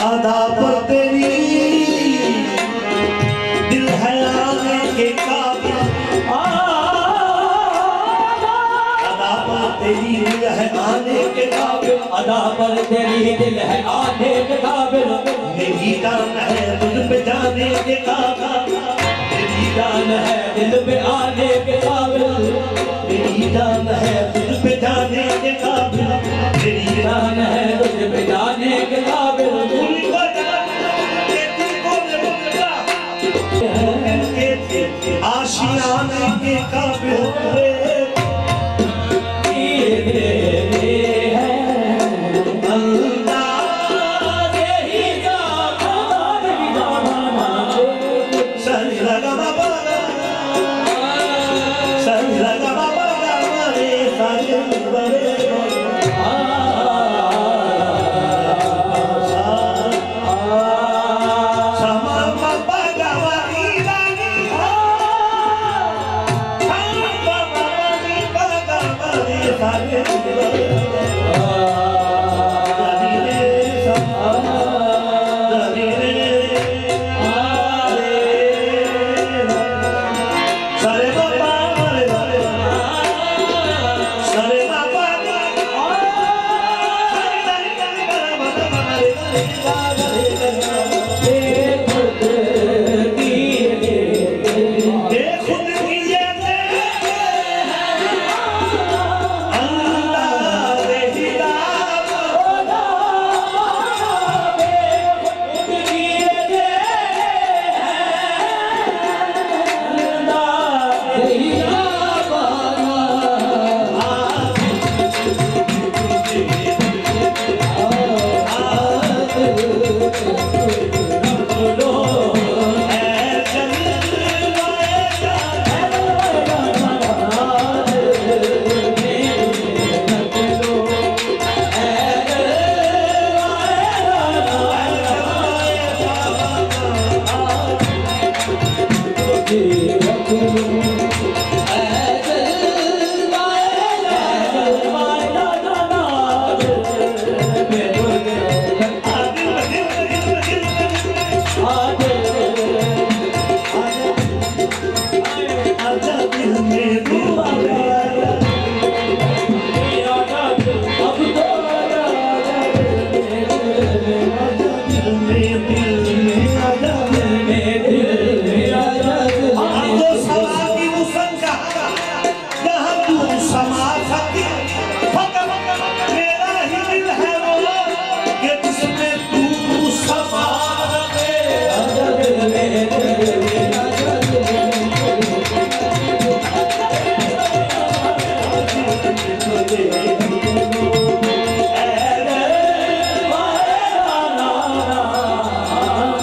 अदा पर तेरी दिल है आने के काबिल, अदा पर तेरी दिल है आने के काबिल, अदा पर तेरी दिल है आने के काबिल, मेरी जान है तुझ पे जाने के काबिल, मेरी जान है दिल पे आने के काबिल, मेरी जान है तुझ पे जाने के काबिल, मेरी जान है तुझ पे जाने के काबिल, आशियाने के काबिल